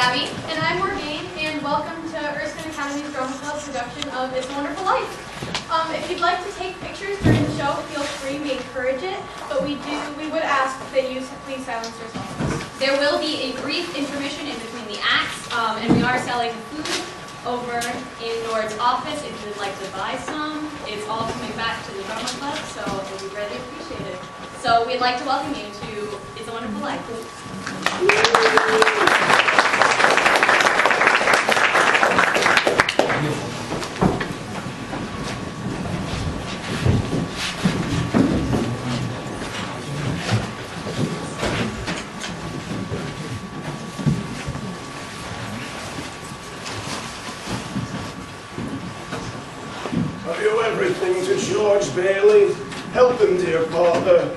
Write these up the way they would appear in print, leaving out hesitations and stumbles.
Abby. And I'm Morgane, and welcome to Erskine Academy's Drama Club production of It's a Wonderful Life. If you'd like to take pictures during the show, feel free, we encourage it, but we would ask that you please silence yourselves. There will be a brief intermission in between the acts, and we are selling food over in Nord's office if you would like to buy some. It's all coming back to the Drama Club, so it would be greatly appreciated. So we'd like to welcome you to It's a Wonderful Life. I owe everything to George Bailey. Help him, dear Father.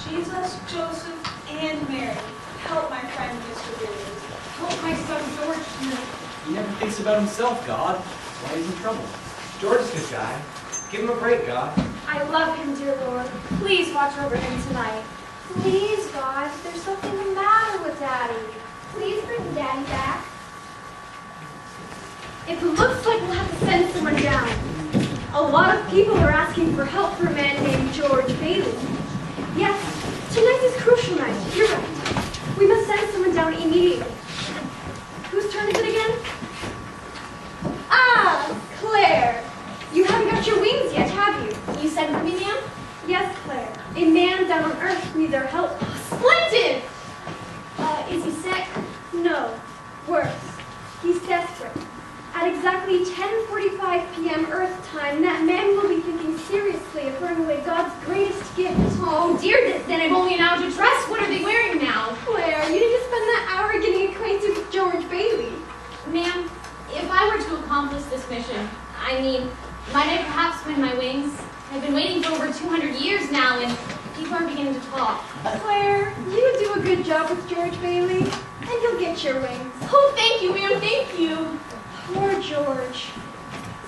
Jesus, Joseph, and Mary, help my friend Mr. Bailey. Help my son George Smith. He never thinks about himself, God. That's why he's in trouble. George is a good guy. Give him a break, God. I love him, dear Lord. Please watch over him tonight. Please, God, there's something the matter with Daddy. Please bring Daddy back. It looks like we'll have to send someone down. A lot of people are asking for help for a man named George Bailey. Yes, tonight is crucial night. You're right. We must send someone down immediately. Whose turn is it again? Ah, Claire. You haven't got your wings yet, have you? You sent for me, ma'am? Yes, Claire. A man down on Earth needs our help. Splendid! Is he sick? No. Worse. He's desperate. At exactly 10:45 p.m. Earth time, that man will be thinking seriously of throwing away God's greatest gift. Oh dear, then I've only an hour to dress. What are they wearing now? Claire, you need to spend that hour getting acquainted with George Bailey. Ma'am, if I were to accomplish this mission, might I perhaps win my wings? I've been waiting for over 200 years now, and people are beginning to talk. Claire, you do a good job with George Bailey, and you'll get your wings. Oh, thank you, ma'am, thank you. Poor George.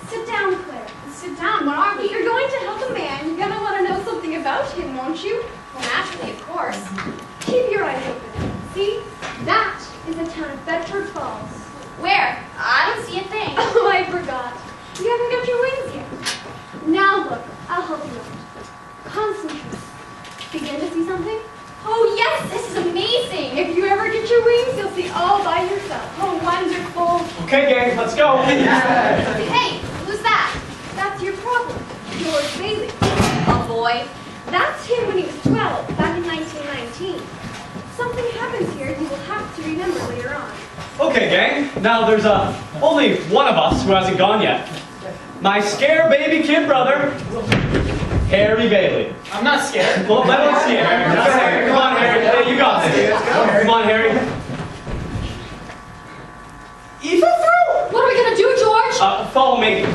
Sit down, Claire. Sit down, what are we? You're going to help a man. You're going to want to know something about him, won't you? Well, naturally, of course. Keep your eyes open. See? That is the town of Bedford Falls. Where? I don't see a thing. Oh, I forgot. You haven't got your wings yet. Now look, I'll help you out. Concentrate. Begin to see something? Oh, yes, this is amazing. If you ever get your wings, you'll see all by yourself. Oh, wonderful. Okay, gang, let's go. Hey, who's that? That's your problem. George Bailey. A boy. That's him when he was 12, back in 1919. Something happens here you will have to remember later on. Okay, gang. Now there's only one of us who hasn't gone yet. My scare baby kid brother, Harry Bailey. I'm not scared. Well, let's see it, Harry. Come on, Harry. Hey, you got this. Come on, Harry. Eva through? What are we gonna do, George? Follow me.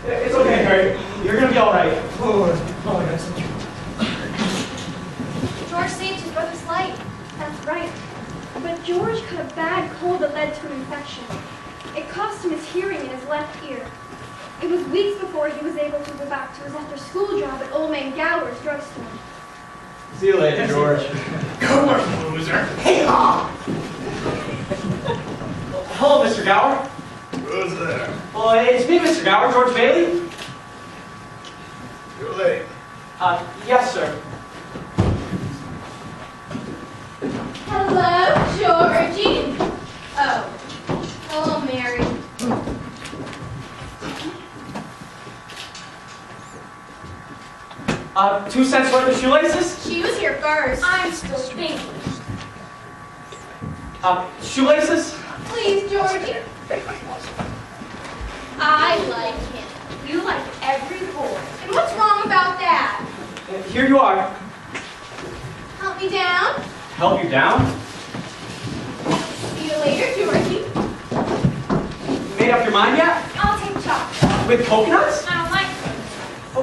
It's okay, Harry. You're gonna be all right. George saved his brother's life. That's right. But George caught a bad cold that led to an infection. It cost him his hearing in his left ear. It was weeks before he was able to go back to his after-school job at Old Man Gower's drugstore. See you later, George. Go on, loser. Hello, Mr. Gower. Who's there? Well, it's me, Mr. Gower, George Bailey. You're late. Yes, sir. Hello, Georgie. Oh, hello, Mary. 2 cents worth of shoelaces? She was here first. I'm still thinking. Shoelaces? Please, Georgie. I like him. You like every boy. And what's wrong about that? Here you are. Help me down. Help you down? See you later, Georgie. Made up your mind yet? I'll take chocolate. With coconuts? I don't like them.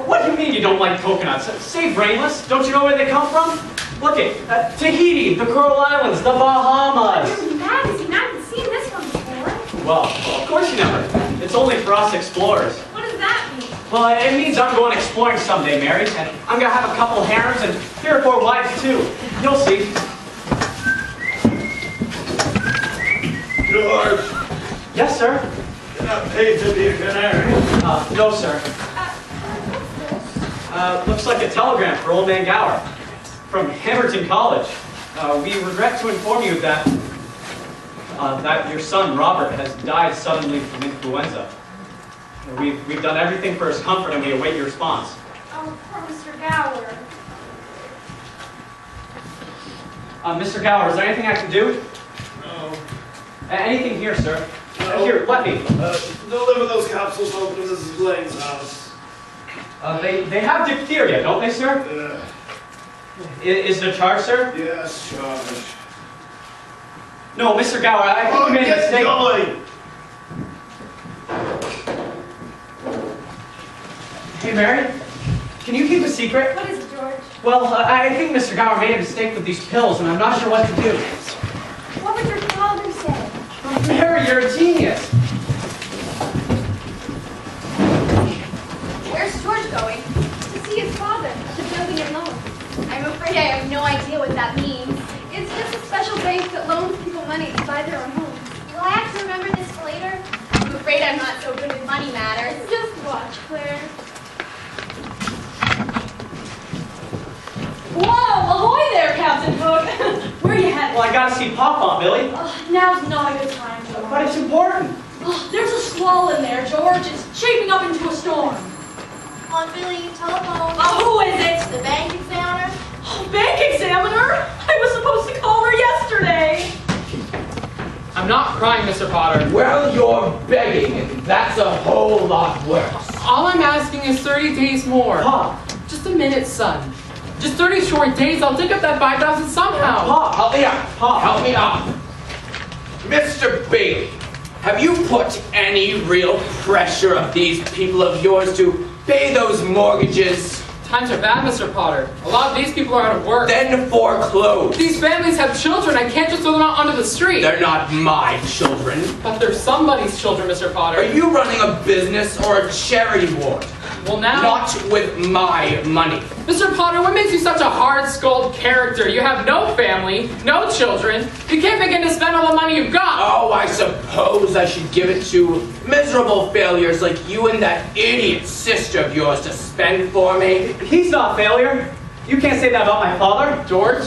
What do you mean you don't like coconuts? Say brainless. Don't you know where they come from? Look at Tahiti, the Coral Islands, the Bahamas. You're magazine. I haven't seen this one before. Well, of course you never. It's only for us explorers. What does that mean? Well, it means I'm going exploring someday, Mary. And I'm going to have a couple harems and 3 or 4 wives, too. You'll see. George, Yes, sir. you're not paid to be a canary. No, sir. Looks like a telegram for Old Man Gower from Hammerton College. We regret to inform you that your son, Robert, has died suddenly from influenza. We've done everything for his comfort and we await your response. Oh, poor Mr. Gower. Mr. Gower, is there anything I can do? No. Anything here, sir? No. Here, let me. Deliver those capsules home to Mrs. Blaine's house. They have diphtheria, don't they, sir? Is it a charge, sir? Yes, Charge. No, Mr. Gower, I think you made a get mistake. going! Hey, Mary, can you keep a secret? What is it, George? Well, I think Mr. Gower made a mistake with these pills, and I'm not sure what to do. What would your father say? Mary, you're a genius. Where's George going? To see his father at the building and loan. I'm afraid I have no idea what that means. It's just a special bank that loans people money to buy their own homes. Will I have to remember this for later? I'm afraid I'm not so good with money matters. Just watch, Claire. Whoa, ahoy there, Captain Hook. Where are you headed? Well, I gotta see Papa, Billy. Now's not a good time, George. But it's important. There's a squall in there, George. It's shaping up into a storm. Aunt Billy, telephone. Who is it? The bank examiner. Bank examiner? I was supposed to call her yesterday. I'm not crying, Mr. Potter. Well, you're begging, and that's a whole lot worse. All I'm asking is 30 days more. Pa, Just a minute, son. Just 30 short days, I'll dig up that 5,000 somehow. Pa, Help me out. Pa. Help me out. Mr. Bailey, have you put any real pressure of these people of yours to pay those mortgages? Times are bad, Mr. Potter. A lot of these people are out of work. Then foreclose. These families have children. I can't just throw them out onto the street. They're not my children. But they're somebody's children, Mr. Potter. Are you running a business or a charity ward? Well, now... Not with my money. Mr. Potter, what makes you such a hard-skulled character? You have no family, no children. You can't begin to spend all the money you've got. Oh, I suppose I should give it to miserable failures like you and that idiot sister of yours to spend for me. he's not a failure. You can't say that about my father. George,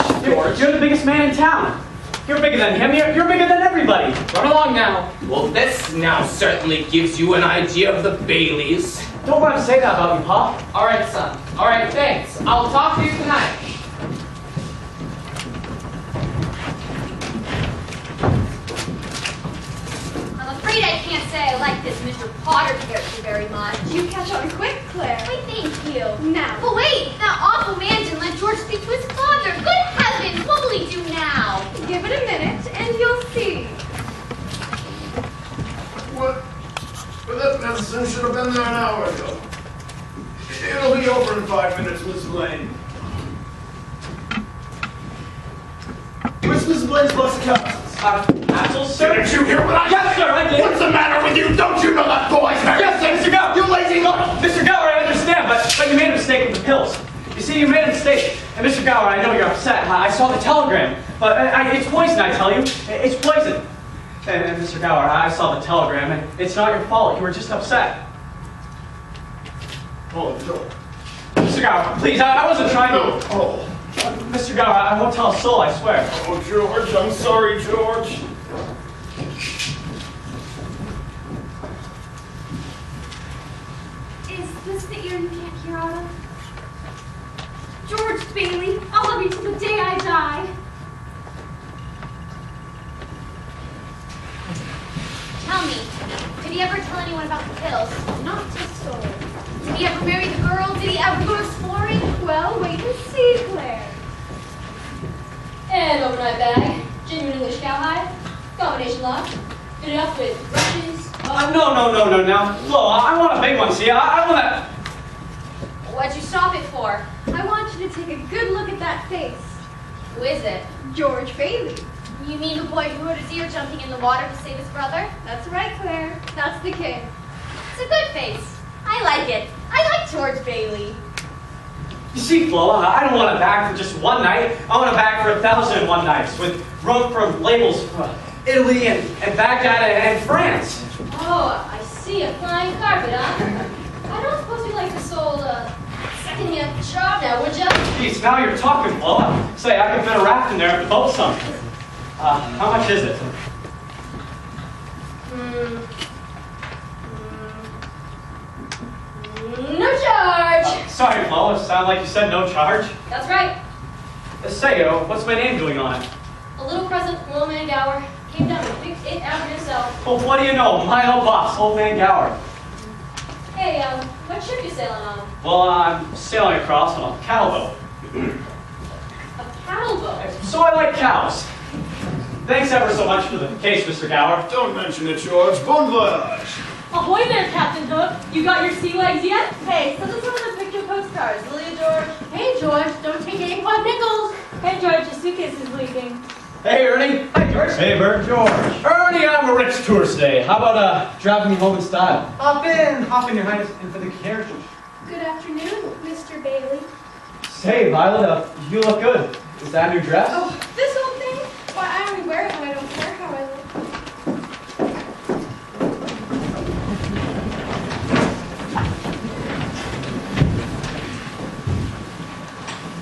You're the biggest man in town. You're bigger than him. You're bigger than everybody. run along now. Well, this now certainly gives you an idea of the Baileys. Don't let him say that about you, Pa. All right, son. All right, thanks. I'll talk to you tonight. I'm afraid I can't say I like this Mr. Potter character very much. You catch on quick, Claire. Wait, thank you. Now. But wait, that awful man didn't let George speak to his father. Good heavens, what will he do now? Give it a minute, and you'll see. What? But that medicine should have been there an hour ago. It'll be over in 5 minutes, Miss Blaine. Where's Miss Blaine's box of capsules? Apples, sir? Didn't you hear what I Yes, sir, I did. What's the matter with you? Don't you know that boy's hurt? Yes, Mr. Gower. You lazy look! Mr. Gower, I understand, but you made a mistake with the pills. You see, you made a mistake. And Mr. Gower, I know you're upset. I saw the telegram. But it's poison, I tell you. It's poison. And Mr. Gower, I saw the telegram, and it's not your fault. You were just upset. Oh, no. Mr. Gower, please, I wasn't trying No. to... Oh. Mr. Gower, I won't tell a soul, I swear. Oh, George, I'm sorry, George. Is this the ear you can't hear out of? George Bailey, I'll love you till the day I die. Tell me, did he ever tell anyone about the pills? Not a soul. Did he ever marry the girl? Did he ever go exploring? Well, wait and see, Claire. And overnight bag, genuine English cowhide, combination lock, fitted up with brushes. No. Now, Flo, I want a big one, see? I want that... What'd you stop it for? I want you to take a good look at that face. Who is it? George Bailey. You mean the boy who hurt his ear jumping in the water to save his brother? That's right, Claire. That's the kid. It's a good face. I like it. I like George Bailey. You see, Flo, I don't want a bag for just one night. I want a bag for 1,001 nights with room for labels Italy and Baghdad and France. Oh, I see. A flying carpet, huh? I don't suppose you'd like to sold a second-hand job now, would ya? Geez, now you're talking, Flo. Say, I could fit a raft in there if the boat sunk. How much is it? No charge. Sorry, Flo, it sounded like you said no charge. That's right. Say, what's my name doing on it? A little present from Old Man Gower came down and picked it out himself. Well, what do you know? My old boss, Old Man Gower. Hey, what ship you sailing on? Well, I'm sailing across on a cattle boat. A cattle boat. So I like cows. Thanks ever so much for the case, Mr. Gower. Don't mention it, George. Bon voyage. Ahoy there, Captain Hook. You got your sea legs yet? Hey, send us one of the picture postcards, will you, George? Hey, George, don't take any pot nickels. Hey, George, your suitcase is leaking. Hey, Ernie. Hi, George. Hey, Bert. George. Ernie, I'm a rich tourist today. How about driving me home in style? Hop in, Your Highness, into the carriage. Good afternoon, Mr. Bailey. Say, Violet, you look good. Is that a new dress? Oh, this old thing? Why, I only wear it when I don't care how I look.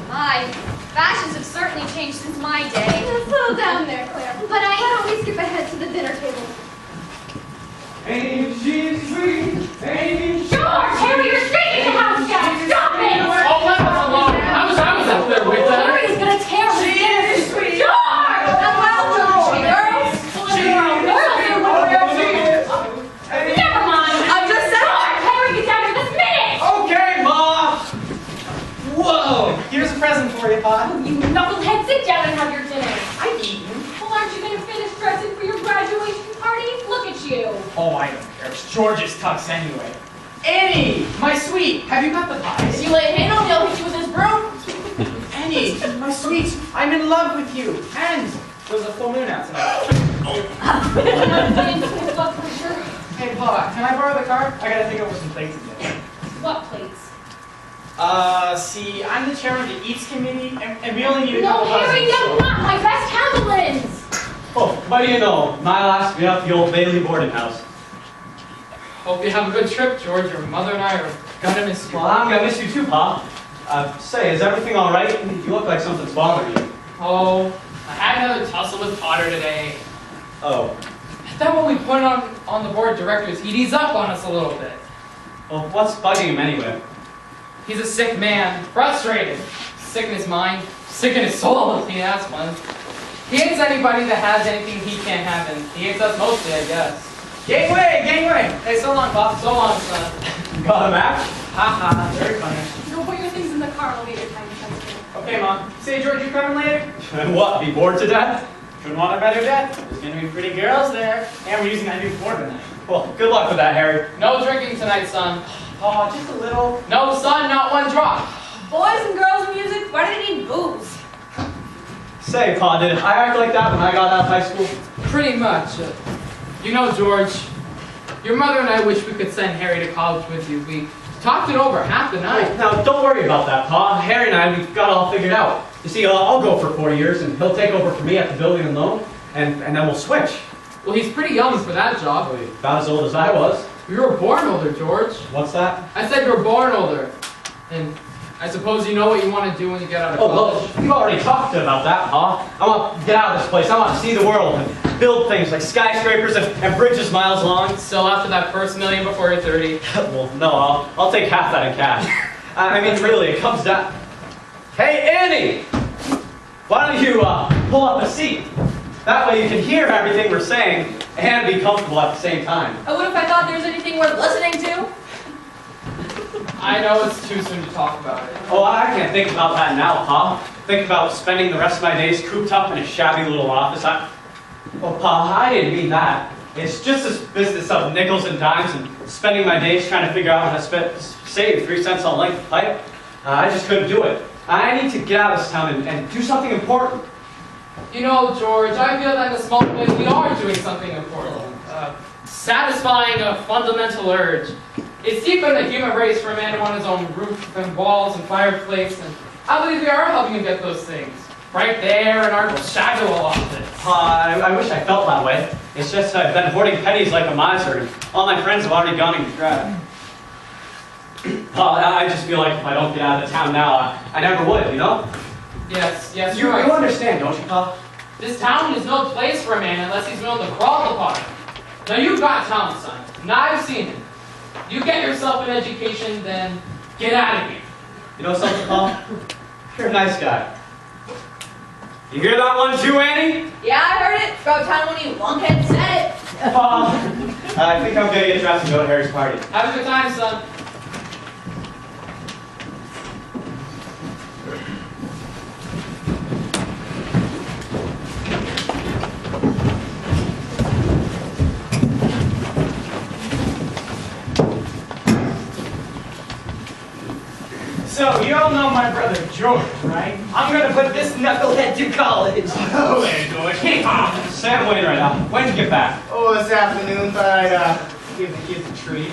My fashions have certainly changed since my day. Settle down there, Claire. But why don't we skip ahead to the dinner table? Ain't she sweet? Ain't she George, Harry, you're shaking the house down. Stop it! Oh, let us alone. I was up there with them. Harry's gonna tear his dinner. sweet. George! Never mind. I'm just saying. George, Harry, get down here this minute. Okay, Ma! Whoa! Here's a present for you, Pa. You knucklehead, sit down and have your dinner. I've eaten. Well, aren't you gonna finish dressing for your graduation party? Look at you. Oh, I don't care. It's George's tux anyway. Annie, my sweet, have you got the pies? If you lay a hand on me, I'll hit you with this broom. Annie, my sweet, I'm in love with you. And there's a full moon out tonight. Hey, Pa, can I borrow the car? I gotta think over some plates today. What plates? See, I'm the chairman of the Eats Committee, and we only need a No, couple Harry, dozen, that's so- not my best Hamlin's. Oh, what do you know? My last be up the Old Bailey boarding house. Hope you have a good trip, George. Your mother and I are gonna miss you. Well, I'm gonna miss you too, Pa. Say, is everything all right? You look like something's bothering you. Oh, I had another tussle with Potter today. Oh. I thought when we put on the board of directors, he'd ease up on us a little bit. Well, what's bugging him anyway? He's a sick man, frustrated. Sick in his mind, sick in his soul if he has one. He hates anybody that has anything he can't have, and he hates us mostly, I guess. Gangway, gangway! Hey, so long, Pop. So long, son. Got a match? Haha, very funny. Go put your things in the car, I'll get your time sensitive. Okay, Mom. Say, George, you coming later? And what, be bored to death? Couldn't want a better death. There's gonna be pretty girls there. And we're using that new Ford tonight. Well, good luck with that, Harry. No drinking tonight, son. Oh, just a little. No, son, not one drop. Boys and girls music, why do they need booze? Say, Pa, did I act like that when I got out of high school? Pretty much. You know, George, your mother and I wish we could send Harry to college with you. We talked it over half the night. Now, don't worry about that, Pa. Harry and I, we've got it all figured out. You see, I'll go for 4 years, and he'll take over for me at the building and loan, and then we'll switch. Well, he's pretty young for that job. About as old as I was. You were born older, George. What's that? I said you were born older. And I suppose you know what you want to do when you get out of Oh, college. look, we've already talked about that, Pa. I want to get out of this place. I want to see the world and build things like skyscrapers and bridges miles long. Still after that first million before you're 30. Well, no, I'll take half that in cash. I mean, really, it comes down... Hey, Annie! Why don't you pull up a seat? That way you can hear everything we're saying and be comfortable at the same time. And what if I thought there was anything worth listening to? I know it's too soon to talk about it. Oh, I can't think about that now, Pa. Think about spending the rest of my days cooped up in a shabby little office. Oh, Pa, I didn't mean that. It's just this business of nickels and dimes and spending my days trying to figure out how to save 3 cents on length of pipe. I just couldn't do it. I need to get out of this town and do something important. You know, George, I feel that in a small way we are doing something important. Satisfying a fundamental urge. It's deep in the human race for a man to want his own roof and walls and fireplace, and I believe we are helping him get those things. Right there in our shadow office. I wish I felt that way. It's just I've been hoarding pennies like a miser, and all my friends have already gone and grabbed. I just feel like if I don't get out of town now, I never would, you know? Yes, You you're right. understand, don't you, Pa? This town is no place for a man unless he's willing to crawl the park. Now you've got talent, son, and I've seen it. You get yourself an education, then get out of here. You know something, Pa? You're a nice guy. You hear that one too, Annie? Yeah, I heard it. About time when you lunkhead said it. Pa, I think I'm gonna get dressed and go to Harry's party. Have a good time, son. So, you all know my brother George, right? I'm gonna put this knucklehead to college. Oh, there, George. Sam Wainwright, when did you get back? Oh, this afternoon, thought I'd give the kids a treat.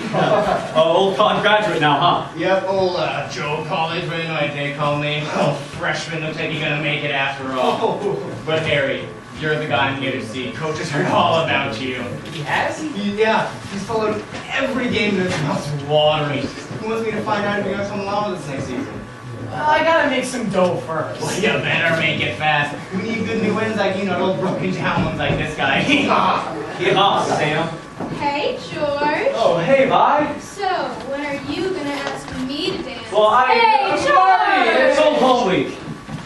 Oh, old college graduate now, huh? Yep, old Joe College, what do you know what they call me? Oh, freshman, looks like you're gonna make it after all. But Harry, you're the guy I'm here to see. Coach has heard all about you. He has? Yeah, he's followed every game to his mouth's watering. He wants me to find out if you're gonna come along with us next season. Well, I gotta make some dough first. Well, you better make it fast. We need good new ones like, you know, those broken down ones like this guy. Yeah, Sam. Hey, George. Oh, hey, Vi. So, when are you gonna ask me to dance? Well, Hey, George! It's Old Home Week.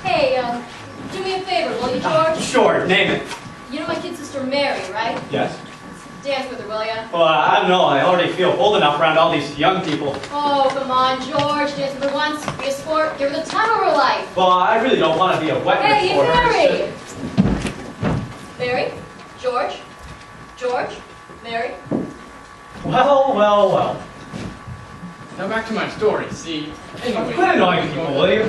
Hey, do me a favor, will you, George? Sure, name it. You know my kid sister Mary, right? Yes. Dance with her, will ya? Well, I don't know. I already feel old enough around all these young people. Oh, come on, George. Dance with her once. Be a sport. Give her the time of her life. Well, I really don't want to be a wet Hey, for her. Mary. Mary? George? George? Mary? Well. Now back to my story, see? Anyway. Quit annoying people, will you?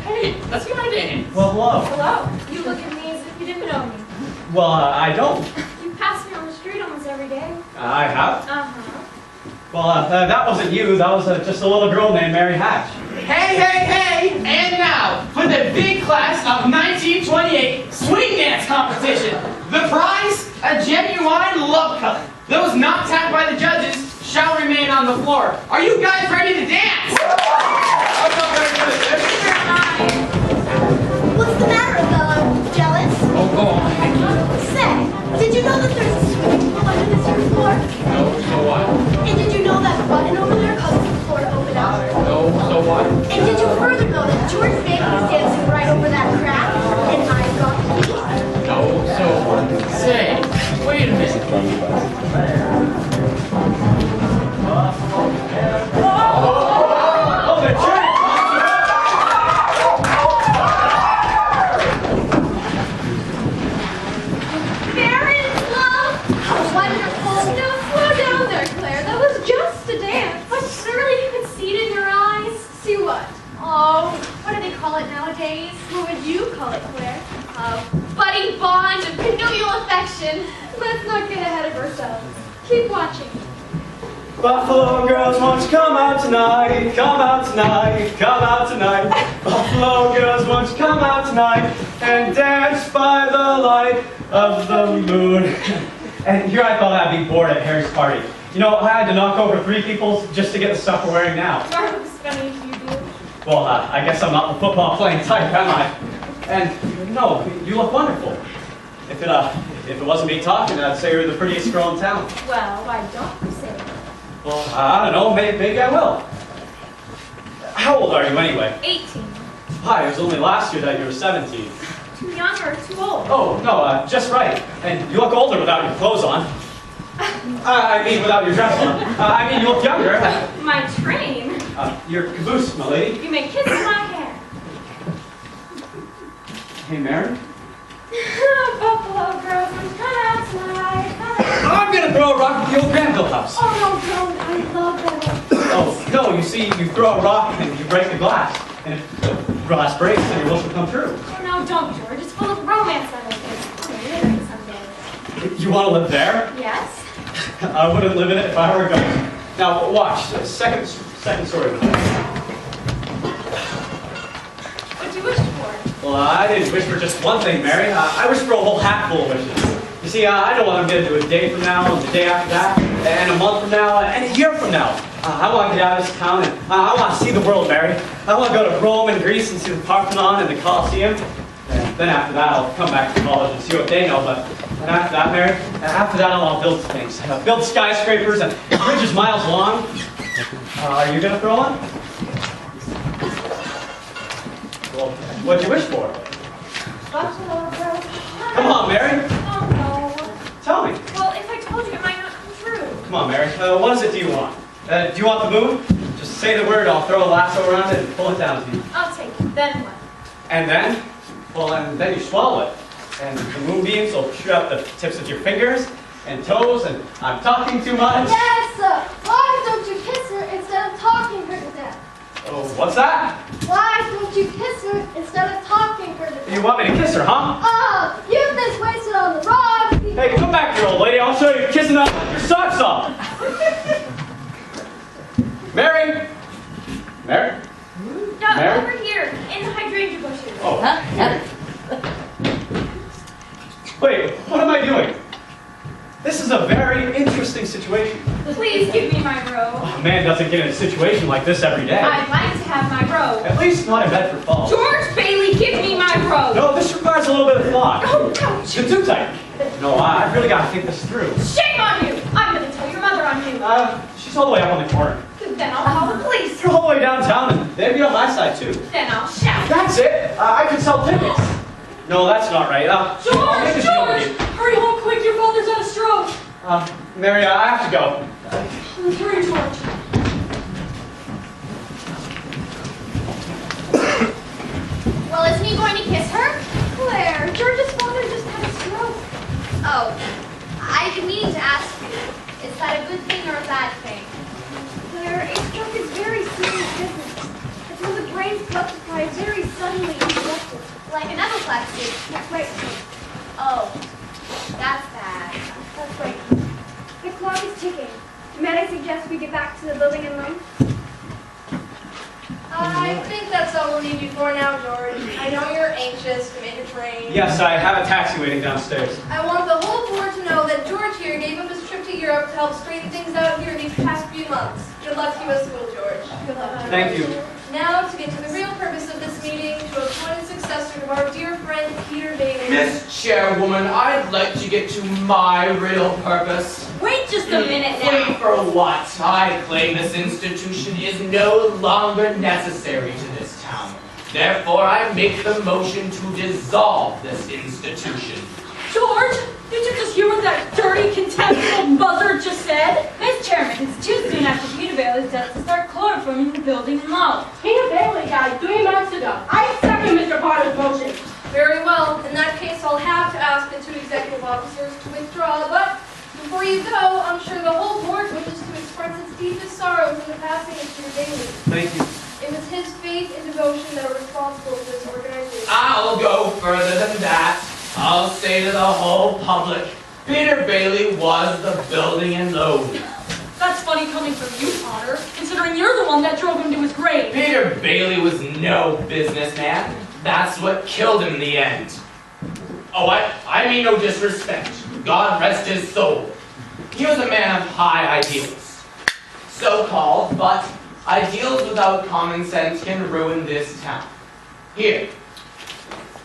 Hey, that's my dance. Well, hello. Hello. You look at me as if you didn't know me. Well, I don't. You pass me on the street almost every day. I have. Uh-huh. Well, that wasn't you. That was just a little girl named Mary Hatch. Hey! And now, for the big class of 1928 swing dance competition. The prize, a genuine love cup. Those not tapped by the judges shall remain on the floor. Are you guys ready to dance? What's the matter, Othello? Jealous? Oh, go on. Say, did you know that there's a swimming pool under this third floor? No, so what? And did you know that button over there causes the floor to open up? No, so what? And did you further know that George Bailey is dancing right over that crack? And I've got the key? No, so what? Say, wait a minute. Oh, the church! Parents, love! How wonderful! No, slow down there, Claire. That was just a dance. But surely you can see it in your eyes. See what? Oh, what do they call it nowadays? What would you call it, Claire? Budding bond of connubial affection. Let's not get ahead of ourselves. Keep watching. Buffalo girls, won't you come out tonight? Come out tonight, come out tonight. Buffalo girls, won't you come out tonight and dance by the light of the moon? And here I thought I'd be bored at Harry's party. You know, I had to knock over 3 people just to get the stuff we're wearing now. That was funny if you do. Well, I guess I'm not the football playing type, am I? And no, you look wonderful. If it wasn't me talking, I'd say you're the prettiest girl in town. Well, why don't you say that? Well, I don't know, maybe I will. How old are you anyway? 18. Hi, it was only last year that you were 17. Too young or too old? Oh, no, just right. And you look older without your clothes on. I mean, without your dress on. I mean, you look younger. My train? Your caboose, my lady. You may kiss my hair. Hey, Mary? Buffalo girls, come out tonight. Come out. I'm gonna throw a rock at the old Granville house. Oh, no, don't. I love that. Oh, no, you see, you throw a rock and you break the glass. And if the glass breaks, then your wish will come true. Oh, no, don't, George. It's full of romance on it. Maybe someday. You want to live there? Yes? I wouldn't live in it if I were going. Now, watch. Second story. What do you wish for? Well, I didn't wish for just one thing, Mary. I wished for a whole hatful of wishes. You see, I know what I'm going to do a day from now, and the day after that, and a month from now, and a year from now. I want to get out of this town, and I want to see the world, Mary. I want to go to Rome and Greece and see the Parthenon and the Colosseum. And then after that, I'll come back to college and see what they know. But and after that, Mary, after that, I'll build things. Build skyscrapers and bridges miles long. Are you going to throw one? Well, what'd you wish for? Come on, Mary. Oh, no. Tell me. Well, if I told you, it might not come true. Come on, Mary. What is it do you want? Do you want the moon? Just say the word, I'll throw a lasso around it and pull it down to you. I'll take it. Then what? And then? Well, and then you swallow it. And the moonbeams will shoot out the tips of your fingers and toes, and I'm talking too much. Yes, sir. Why don't you kiss her instead of talking her to death? Oh, what's that? Why don't you kiss her instead of talking her to death? You want me to kiss her, huh? You've been wasted on the wrong. Hey, come back here, old lady. I'll show you kissing up your socks off. Mary? Mary? No, Mary? over here, in the hydrangea bushes. Oh. Wait, what am I doing? This is a very interesting situation. Please give me my robe. A man doesn't get in a situation like this every day. I'd like to have my robe. At least not in Bedford Falls. George Bailey, give me my robe. No, this requires a little bit of thought. Oh, don't You're too tight. No, I really got to think this through. Shame on you! I'm going to tell your mother on you. She's all the way up on the corner. Then I'll call the police. You're all the way downtown, and they'd be on my side, too. Then I'll shout. That's it. I could sell tickets. No, that's not right. George! Hurry home quick, your father's had a stroke. Mary, I have to go. Hurry, George. Well, isn't he going to kiss her? Claire, George's father just had a stroke. Oh, I've been meaning to ask you. Is that a good thing or a bad thing? Claire, a stroke is very serious business. It's when the brain's blood supply is very suddenly interrupted. Like an apoplexy? That's right. Oh, that's bad. That's right. The clock is ticking. May I suggest we get back to the building and room? I think that's all we'll need you for now, George. I know you're anxious to make a train. Yes, I have a taxi waiting downstairs. I want the whole board to know that George here gave up his trip to Europe to help straighten things out here these past few months. Good luck to you at school, George. Good luck. Thank you. Now, to get to the real purpose of this meeting, to appoint a successor to our dear friend Peter Bailey. Miss Chairwoman, I'd like to get to my real purpose. Wait just a minute now. Wait for what? I claim this institution is no longer necessary to this town. Therefore, I make the motion to dissolve this institution. George, did you just hear what that dirty, contemptible buzzard just said? Miss Chairman, it's too soon after Peter Bailey's death to start chloroforming the building and lobby. Peter Bailey died 3 months ago. I second Mr. Potter's motion. Very well. In that case, I'll have to ask the 2 executive officers to withdraw, but before you go, I'm sure the whole board wishes to express its deepest sorrows in the passing of Peter Bailey. Thank you. It was his faith and devotion that were responsible for this organization. I'll go further than that. I'll say to the whole public, Peter Bailey was the building and load. That's funny coming from you, Potter, considering you're the one that drove him to his grave. Peter Bailey was no businessman. That's what killed him in the end. Oh, I mean no disrespect. God rest his soul. He was a man of high ideals. So-called, but ideals without common sense can ruin this town. Here,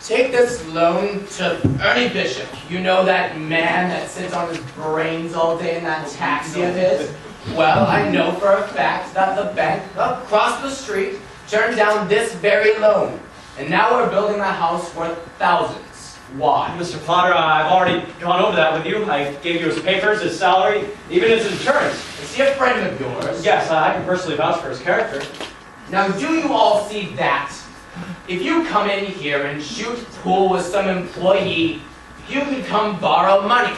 take this loan to Ernie Bishop. You know that man that sits on his brains all day in that taxi of his? Well, I know for a fact that the bank across the street turned down this very loan. And now we're building a house worth thousands. Why? Mr. Potter, I've already gone over that with you. I gave you his papers, his salary, even his insurance. Is he a friend of yours? Yes, I can personally vouch for his character. Now, do you all see that? If you come in here and shoot pool with some employee, you could come borrow money.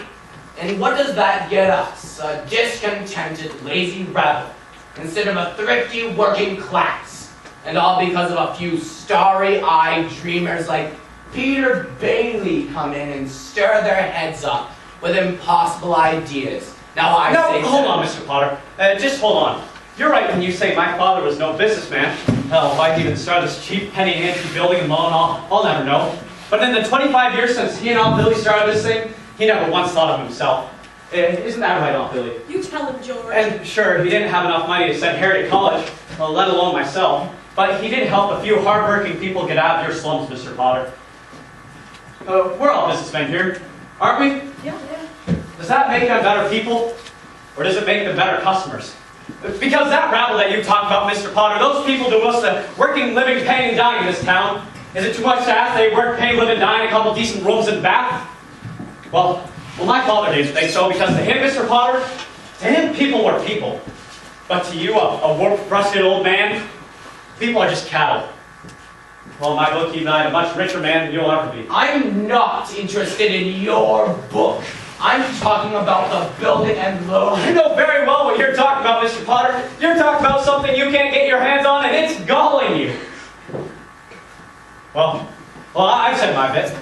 And what does that get us? A discontented, lazy rabble, instead of a thrifty working class. And all because of a few starry-eyed dreamers like Peter Bailey come in and stir their heads up with impossible ideas. Now hold on, Mr. Potter. Just hold on. You're right when you say my father was no businessman. Hell, why he even started this cheap penny ante building and loan, I'll never know. But in the 25 years since he and Aunt Billy started this thing, he never once thought of himself. Isn't that right, Aunt Billy? You tell him, George. And sure, he didn't have enough money to send Harry to college, well, let alone myself. But he did help a few hardworking people get out of your slums, Mr. Potter. We're all businessmen here, aren't we? Yeah. Does that make them better people? Or does it make them better customers? Because that rabble that you talk about, Mr. Potter, those people do most of the working, living, paying, and dying in this town. Is it too much to ask they work, pay, live, and die in a couple decent rooms and bath? Well, my father didn't think so, because to him, Mr. Potter, to him, people were people. But to you, a warped, rusted old man, people are just cattle. Well, in my book, he died a much richer man than you'll ever be. I'm not interested in your book. I'm talking about the building and loan. I know very well what you're talking about, Mr. Potter. You're talking about something you can't get your hands on, and it's galling you. Well, I've said my bit.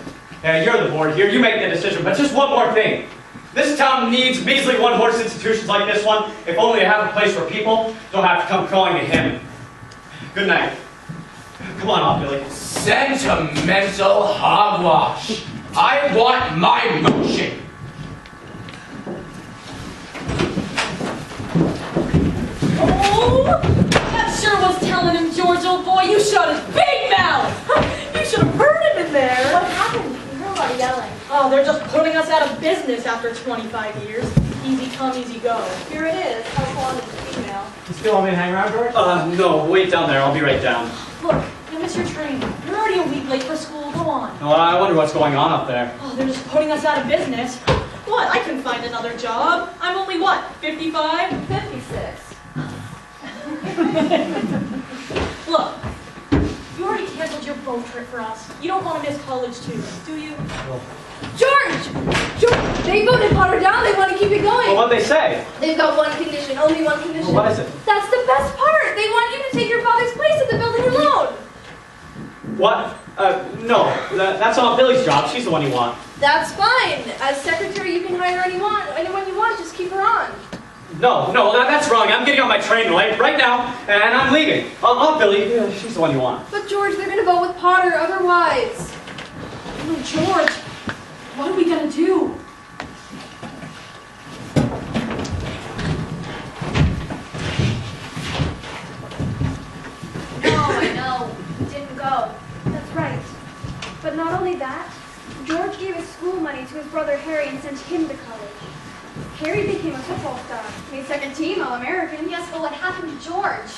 You're the board here. You make the decision. But just one more thing. This town needs measly one-horse institutions like this one, if only to have a place where people don't have to come crawling to him. Good night. Come on, Aunt Billy. Sentimental hogwash. I want my motion. Oh, that sure was telling him, George, old boy. You shut his big mouth. You should have heard him in there. What happened? We heard a lot of yelling. Oh, they're just putting us out of business after 25 years. Easy come, easy go. Here it is. How long is the female? You still want me to hang around, George? No, wait down there. I'll be right down. Look, you missed your train. You're already a week late for school. Go on. Oh, I wonder what's going on up there. Oh, they're just putting us out of business. What? I can find another job. I'm only, what, 55? 56. Look, you already canceled your boat trip for us. You don't want to miss college too, do you? George! George! They voted Potter down. They want to keep it going. Well, what'd they say? They've got one condition. Only one condition. Well, what is it? That's the best part. They want you to take your father's place at the building and loan. What? No. That's Aunt Billy's job. She's the one you want. That's fine. As secretary, you can hire anyone you want. Just keep her on. No, that's wrong. I'm getting on my train right now, and I'm leaving. Aunt Billy, she's the one you want. But George, they're going to vote with Potter otherwise. Oh, George, what are we gonna do? No, I know. You didn't go. That's right. But not only that, George gave his school money to his brother Harry and sent him to college. Harry became a football star, made second team All-American. Yes, but what happened to George?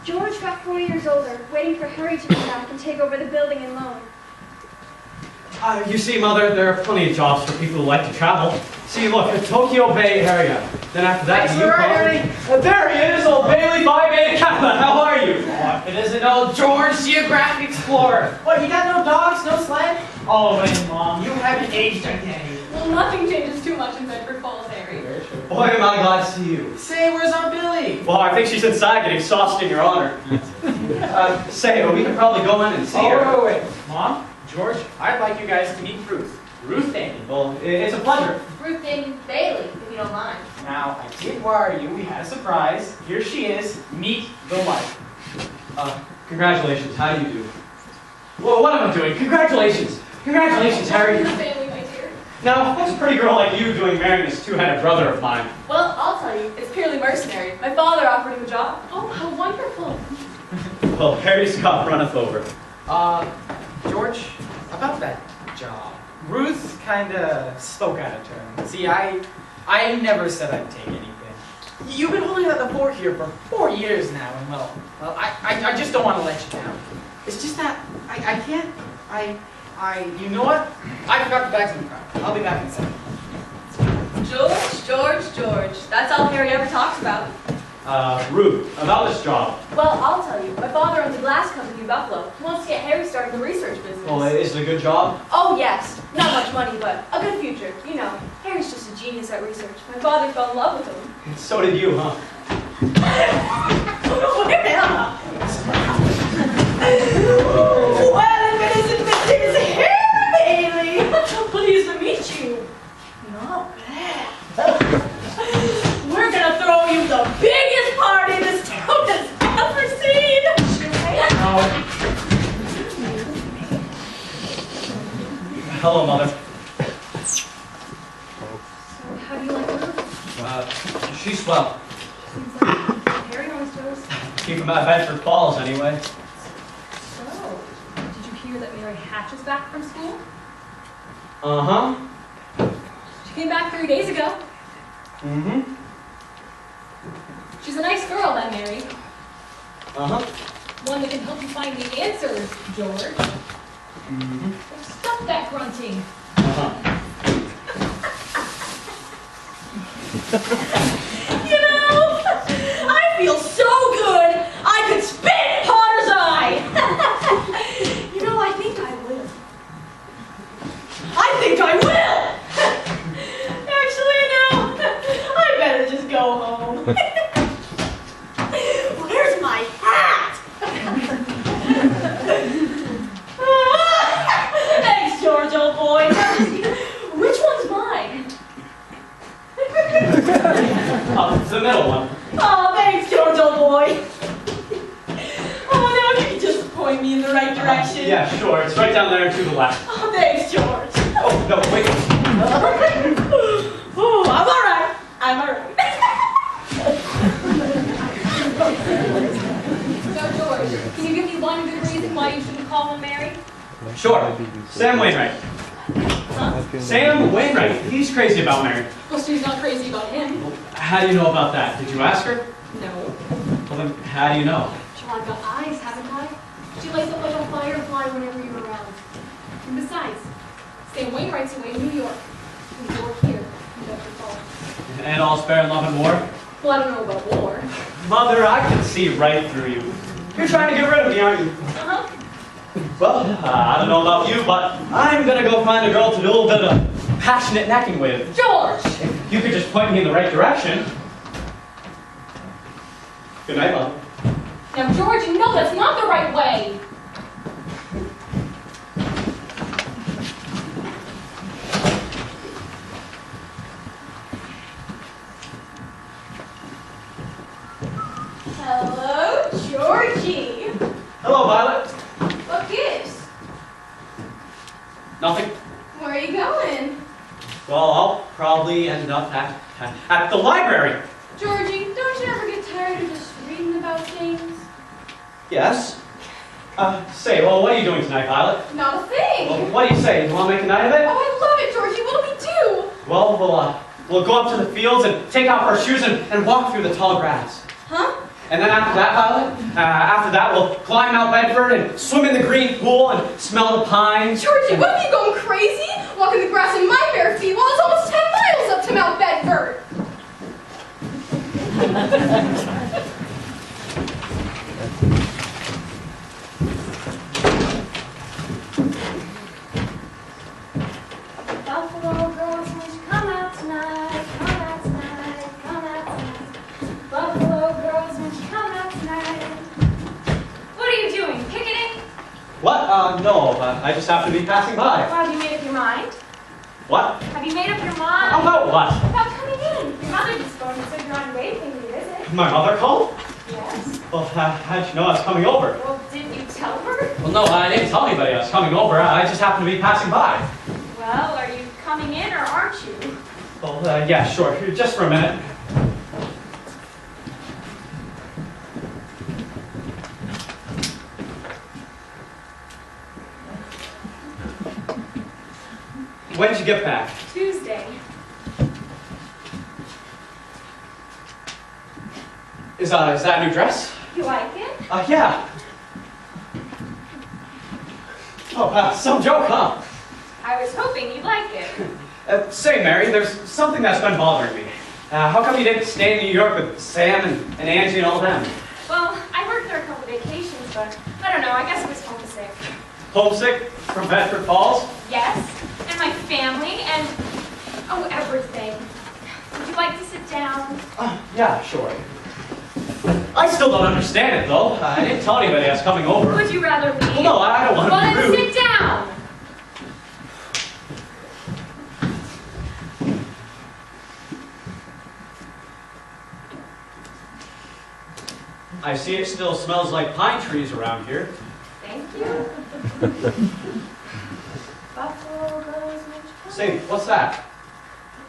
George got 4 years older, waiting for Harry to come back and take over the building and loan. You see, Mother, there are plenty of jobs for people who like to travel. See, look, the Tokyo Bay area. Then after that, Thanks the for Yukon. Harry. There he is, old Bailey 5A Canada. How are you? It isn't old George, Geographic Explorer. What, you got no dogs, no sled? Oh, wait, Mom, you haven't aged again. Well, nothing changes too much in Bedford Falls, Harry. Boy, am I glad to see you. Say, where's Aunt Billy? Well, I think she's inside getting sauced in your honor. Say, we can probably go in and see her. Oh, wait. Mom, George, I'd like you guys to meet Ruth. Ruth Danny. Well, it's a pleasure. Ruth and Bailey, if you don't mind. Now, I did worry you. We had a surprise. Here she is. Meet the wife. Congratulations. How do you do? Well, what am I doing? Congratulations. Congratulations, Harry. Your family, my dear. Now, what's a pretty girl like you doing marrying this two-headed brother of mine? Well, I'll tell you, it's purely mercenary. My father offered him a job. Oh, how wonderful. Well, Harry's cup runneth over. George, about that job. Ruth kinda spoke out of turn. See, I never said I'd take anything. You've been holding out the fort here for 4 years now, and well, I just don't want to let you down. It's just that I can't, you know what? I forgot the bags in the car. I'll be back in a second. George. That's all Harry ever talks about. Ruth, about this job. Well, I'll tell you. My father owns a glass company in Buffalo. He wants to get Harry started in the research business. Well, is it a good job? Oh, yes. Not much money, but a good future. You know, Harry's just a genius at research. My father fell in love with him. So did you, huh? Well, if it isn't Mrs. Harry Bailey. Pleased to meet you. Not bad. We're gonna throw you the biggest party this town has ever seen. Hello, Mother. So, how do you like her? She's swell. Seems like Harry always does. Keep him out of Bedford Falls, anyway. So, did you hear that Mary Hatch is back from school? Uh-huh. She came back 3 days ago. Mm-hmm. She's a nice girl, that Mary. Uh-huh. One that can help you find the answers, George. Mm-hmm. Stop that grunting. Uh-huh. You know, I feel so good, I could spit in Potter's eye. You know, I think I will. I think I will. Actually, no, I better just go home. Where's my hat? Thanks, George, old boy. Which one's mine? It's the middle one. Oh, thanks, George, old boy. Oh, now you can just point me in the right direction. Yeah, sure. It's right down there and to the left. Oh, thanks, George. Oh, no, wait. Oh, I'm all right. I'm all right. So, George, can you give me one good reason why you shouldn't call him Mary? Sure. Sam Wainwright. Sam Wainwright. He's crazy about Mary. Well, she's not crazy about him. How do you know about that? Did you ask her? No. Well, then, how do you know? Sure, I've got eyes, haven't I? She lights up like a firefly whenever you're around. And besides, Sam Wainwright's away in New York. and you're here in Bedford Falls. And all's fair in love and war? Well, I don't know about war. Mother, I can see right through you. You're trying to get rid of me, aren't you? Uh-huh. Well, I don't know about you, but I'm gonna go find a girl to do a little bit of passionate necking with. George! If you could just point me in the right direction. Good night, Mom. Now, George, you know that's not the right way. Hello, Georgie. Hello, Violet. What gives? Nothing. Where are you going? Well, I'll probably end up at the library. Georgie, don't you ever get tired of just reading about things? Yes. Say, well, what are you doing tonight, Violet? Not a thing. Well, what do you say? You want to make a night of Oh, it? I love it, Georgie. What'll we do? Well, we'll go up to the fields and take off our shoes and walk through the tall grass. Huh? And then after that, Violet, after that, we'll climb Mount Bedford and swim in the green pool and smell the pines. Georgie, what are you going crazy? Walking the grass in my bare feet while it's almost 10 miles up to Mount Bedford. Buffalo girls, won't you come out tonight? Come out tonight, come out tonight. Buffalo girls, won't you come out tonight? What are you doing? Picketing? What? No, I just happen to be passing by. Well, have you made up your mind? What? Have you made up your mind? About what? About coming in. Your mother just phoned and said you're on your way to pay me a visit. My mother called? Yes. Well, how'd you know I was coming over? Well, didn't you tell her? Well, no, I didn't tell anybody I was coming over. I just happened to be passing by. Well, are you coming in or aren't you? Well, yeah, sure. Just for a minute. When did you get back? Tuesday. Is that a new dress? You like it? Yeah. Oh, some joke, huh? I was hoping you'd like it. Say, Mary, there's something that's been bothering me. How come you didn't stay in New York with Sam and Angie and all them? Well, I worked there a couple vacations, but I don't know, I guess I was homesick. Homesick from Bedford Falls? Yes, and my family, and oh, everything. Would you like to sit down? Yeah, sure. I still don't understand it, though. I didn't tell anybody I was coming over. Would you rather leave? Well, no, I don't want to Well, be then rude. sit down. I see it still smells like pine trees around here. Thank you. Buffalo girls. Say, what's that?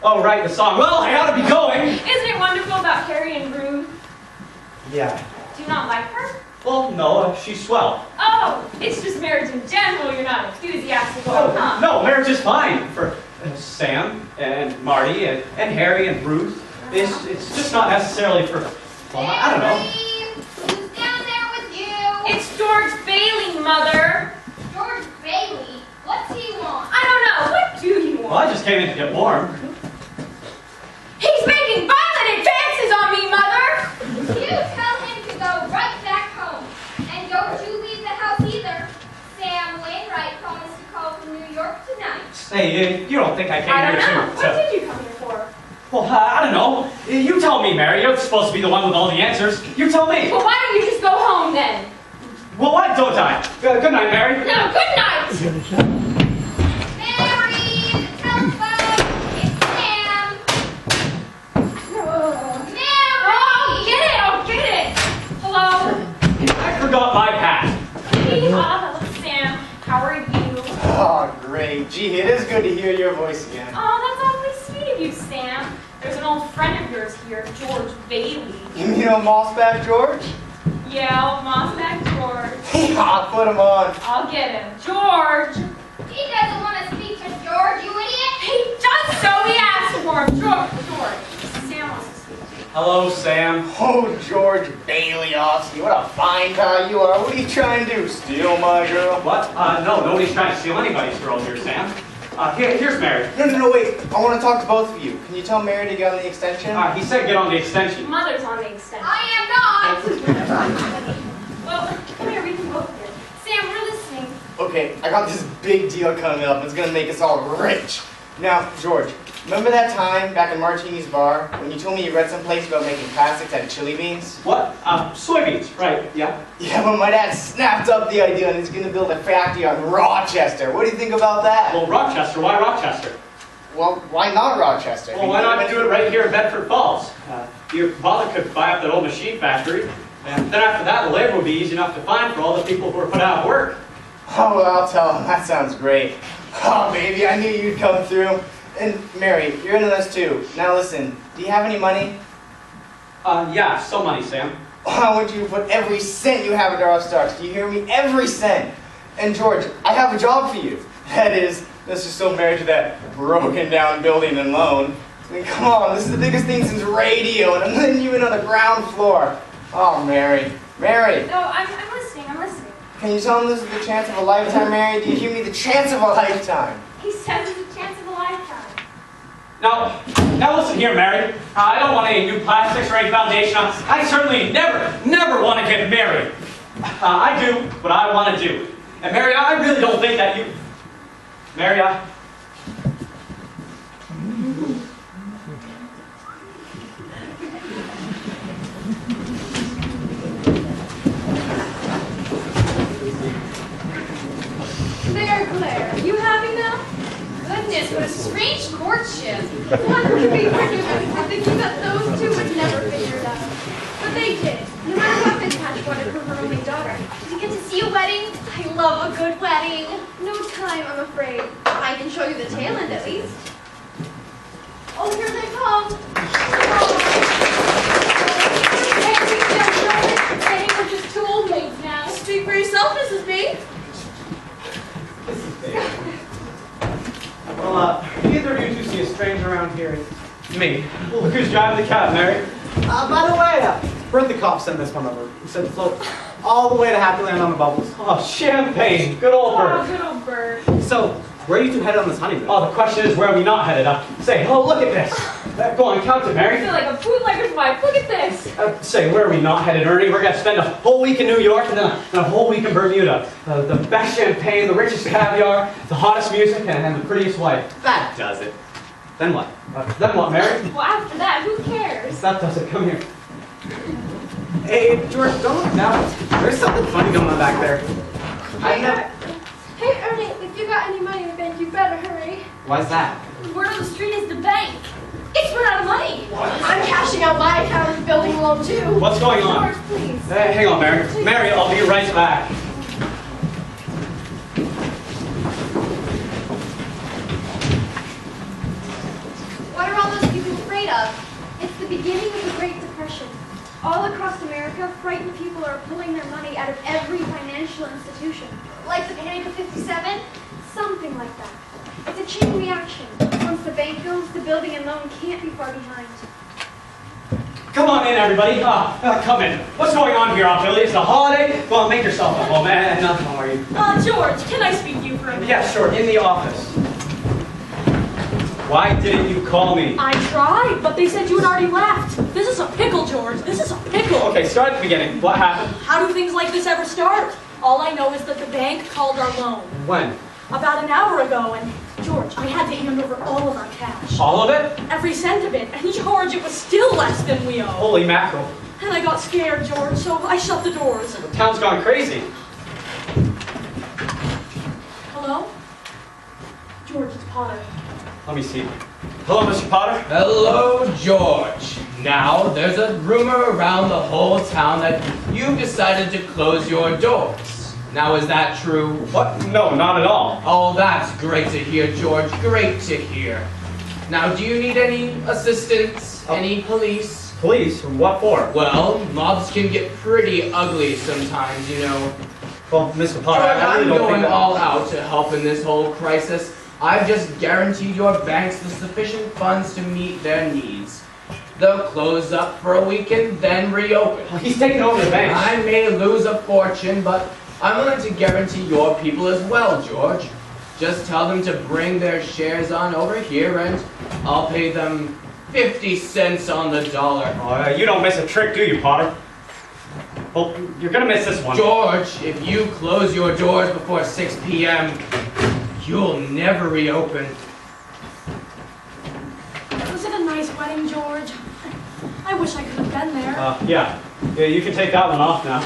Oh, right, the song. Well, I ought to be going. Isn't it wonderful about Carrie and Ruth? Yeah. Do you not like her? Well, no, she's swell. Oh, it's just marriage in general you're not enthusiastic about, huh? No, marriage is fine for Sam and Marty and Harry and Ruth. It's just not necessarily for, well, I don't know. Who's down there with you? It's George Bailey, Mother. George Bailey. What's he want? I don't know. What do you want? Well, I just came in to get warm. He's making violent advances on me, Mother! You tell him to go right back home. And don't you leave the house either. Sam Wainwright promised to call from New York tonight. Hey, you don't think I came I don't here know. to... What did you come here for? Well, I don't know. You tell me, Mary. You're supposed to be the one with all the answers. You tell me. Well, why don't you just go home then? Well, why don't I? Good night, Mary. No, good night! Mary, the telephone. It's Sam. Mary! Oh, get it! Hello? I forgot my hat. Hey, Sam, how are you? Oh, great. Gee, it is good to hear your voice again. Oh, that's awfully sweet of you, Sam. There's an old friend of yours here, George Bailey. You know Mossback George? Yeah, old Mossback George. I'll put him on. I'll get him. George! He doesn't want to speak to George, you idiot. He just so we asked for him. George. Sam wants to speak to you. Hello, Sam. Oh, George Baileyovsky, what a fine guy you are. What are you trying to do, steal my girl? What? No, nobody's trying to steal anybody's girl here, Sam. Here's Mary. No, wait. I want to talk to both of you. Can you tell Mary to get on the extension? He said get on the extension. Mother's on the extension. I am not. Well, come here, we can both hear. Sam, we're listening. Okay, I got this big deal coming up. It's going to make us all rich. Now, George, remember that time back in Martini's bar when you told me you read someplace about making plastics out of chili beans? What? Soybeans, right, yeah. Yeah, but my dad snapped up the idea and he's going to build a factory on Rochester. What do you think about that? Well, Rochester, why Rochester? Well, why not Rochester? Well, why not do it right here in Bedford Falls? Your father could buy up that old machine factory, and then after that, the labor would be easy enough to find for all the people who were put out of work. Oh, well, I'll tell him. That sounds great. Oh, baby, I knew you'd come through. And Mary, you're into this too. Now listen, do you have any money? Yeah, some money, Sam. I want you to put every cent you have into our stocks. Do you hear me? Every cent. And George, I have a job for you. That is, let's just still married to that broken down building and loan. I mean, come on, this is the biggest thing since radio, and I'm letting you in on the ground floor. Oh, Mary. Mary, No, I'm listening. can you tell him this is the chance of a lifetime, Mary? Do you hear me? The chance of a lifetime. He says it's a chance of a lifetime. Now listen here, Mary. I don't want any new plastics or any foundation. I certainly never want to get married. I do what I want to do. And Mary, I really don't think that you... Mary, There, Claire. You happy now? Goodness, what a strange courtship. One could be arguing thinking that those two would never figure it out. But they did. No matter what Fitzpatrick wanted for her only daughter. Did you get to see a wedding? I love a good wedding. No time, I'm afraid. I can show you the tail end at least. Oh, here they come. Hey, we're just two old maids now. Speak for yourself, Mrs. B. well, either of you two see a stranger around here? Me. Well, look who's driving the cab, Mary. By the way, Bertha Kopp sent this one over. He said float all the way to Happy Land on the Bubbles. Oh, champagne. Good old Oh, Bert. good old bird. So, where are you two headed on this honeymoon? Oh, the question is, where are we not headed up? Say, oh, look at this. Go on, count it, I Mary. feel like a bootlegger's wife. Look at this. Say, where are we not headed, Ernie? We're going to spend a whole week in New York and then a whole week in Bermuda. The best champagne, the richest caviar, the hottest music, and the prettiest wife. That does it. Then what? Then what, Mary? Well, after that, who cares? That does it. Come here. Hey, George, don't look down. There's something funny going on back there. I know. Hey, Ernie, if you got any money in the bank, you better hurry. Why's that? Word on the street is the bank. It's run out of money. I'm cashing out my account of building loan too. What's going on? George, please. Hey, hang on, Mary. Mary, I'll be right back. the beginning of the Great Depression. All across America, frightened people are pulling their money out of every financial institution. Like the Panic of 57? Something like that. It's a chain reaction. Once the bank goes, the building and loan can't be far behind. Come on in, everybody. Come in. What's going on here, Aunt Billy? It's the holiday. Go on, make yourself at home. And how are you? George, can I speak to you for a minute? Yeah, sure. In the office. Why didn't you call me? I tried, but they said you had already left. This is a pickle, George. This is a pickle. Okay, start at the beginning. What happened? How do things like this ever start? All I know is that the bank called our loan. When? About an hour ago, and George, I had to hand over all of our cash. All of it? Every cent of it. And George, it was still less than we owe. Holy mackerel. And I got scared, George, so I shut the doors. The town's gone crazy. Hello? George, it's Potter. Let me see. Hello, Mr. Potter. Hello, George. Now, there's a rumor around the whole town that you've decided to close your doors. Now, is that true? What? No, not at all. Oh, that's great to hear, George. Great to hear. Now, do you need any assistance? Any police? Police? What for? Well, mobs can get pretty ugly sometimes, you know. Well, Mr. Potter, George, I really I'm don't going think that... all out to help in this whole crisis. I've just guaranteed your banks the sufficient funds to meet their needs. They'll close up for a week and then reopen. He's taking over the bank. I may lose a fortune, but I'm willing to guarantee your people as well, George. Just tell them to bring their shares on over here and I'll pay them 50 cents on the dollar. Oh, you don't miss a trick, do you, Potter? Well, you're gonna miss this one. George, if you close your doors before 6 p.m., you'll never reopen. Was it a nice wedding, George? I wish I could have been there. Yeah, you can take that one off now.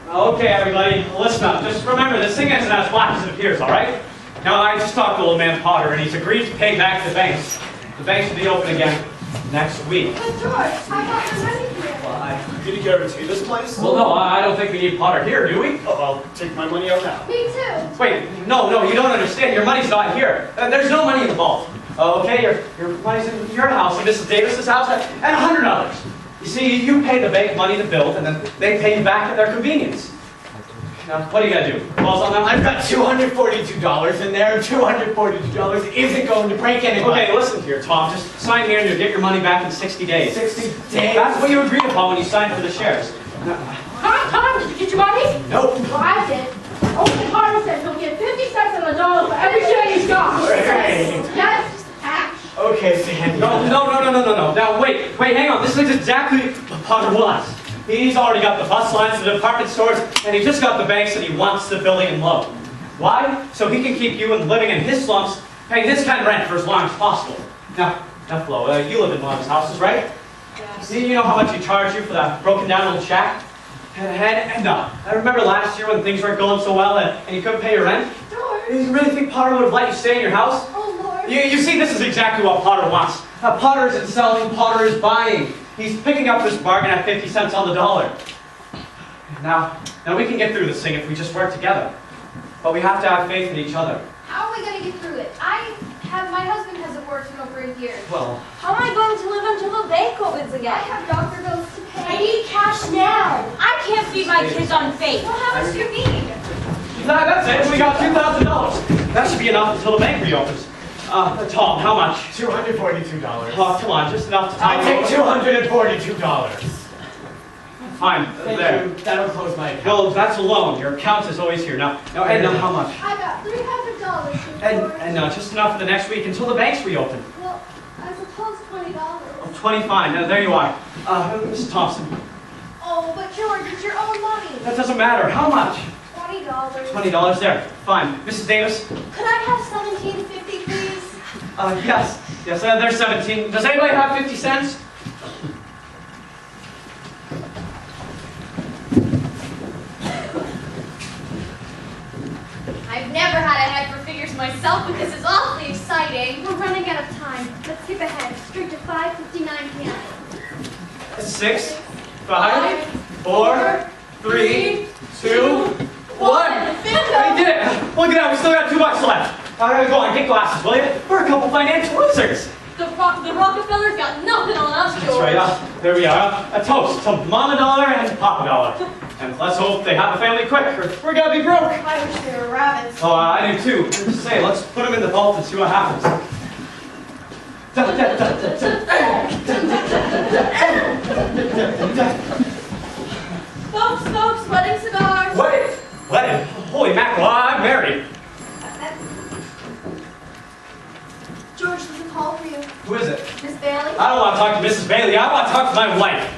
Okay, everybody, listen up. Just remember, this thing isn't as black as it appears, all right? Now, I just talked to old man Potter, and he's agreed to pay back the banks. The banks will be open again next week. But George, I got the money here. Did he guarantee this place? Well, no, I don't think we need Potter here, do we? Oh, I'll take my money out now. Me too. Wait, no, you don't understand. Your money's not here. There's no money involved. Okay, your money's in your house and Mrs. Davis's house and $100. You see, you pay the bank money to build, and then they pay you back at their convenience. Now, what are you gonna do? Balls on that? I've got $242 in there. $242 isn't going to break anybody. Okay, listen here, Tom. Just sign here and you'll get your money back in 60 days. 60 days? That's what you agreed upon when you signed for the shares. Tom, did you get your money? Nope. Well, I did. Open Potter said he'll get 50 cents on the dollar for every share he's got. Hey. That's cash. Okay, Sandy. No. Now, wait, hang on. This is exactly what Potter wants. He's already got the bus lines to the department stores, and he just got the banks that he wants the building and loan. Why? So he can keep you living in his slums, paying his kind of rent for as long as possible. Now, Flo, you live in one of his houses, right? Yeah. See, you know how much he charged you for that broken down little shack? And I remember last year when things weren't going so well and you couldn't pay your rent? George. You really think Potter would have let you stay in your house? Oh, Lord. You see, this is exactly what Potter wants. Potter isn't selling, Potter is buying. He's picking up this bargain at 50 cents on the dollar. Now we can get through this thing if we just work together. But we have to have faith in each other. How are we going to get through it? My husband hasn't worked in over a year. Well, How am I going to live until the bank opens I again? have doctor bills to pay. I need cash now. I can't feed my kids on faith. Well, how much do you need? that's it. We got $2,000. That should be enough until the bank reopens. Tom, how much? $242. Oh, come on, just enough to I'll tide take you over. $242. Fine, Thank there. you. That'll close my account. Well, that's a loan. Your account is always here. Now, Edna, how much? I got $300. And just enough for the next week until the banks reopen. Well, I suppose $20. Oh, 25. Now, there you are. Mrs. Thompson, Oh, but George, it's your own money. that doesn't matter. How much? $20. $20 there. Fine. Mrs. Davis? Could I have $17.50, please? Yes. Yes, there's 17. Does anybody have 50 cents? I've never had a head for figures myself, but this is awfully exciting. We're running out of time. Let's skip ahead. Straight to 5:59 p.m. 6, 5, 4, 3, 2, 1. We did it! Look at that, we still got $2 left. Go on, get glasses, will you? We're a couple financial losers. The Rockefellers got nothing on us, George. That's right, there we are. A toast to Mama Dollar and Papa Dollar. And let's hope they have a family quick, or we're gonna be broke. I wish they were rabbits. Oh, I do too. Just say, let's put them in the vault and see what happens. Folks, wedding cigars. Wedding? Holy mackerel, I'm married. George, there's a call for you. Who is it? Miss Bailey? I don't want to talk to Mrs. Bailey. I want to talk to my wife.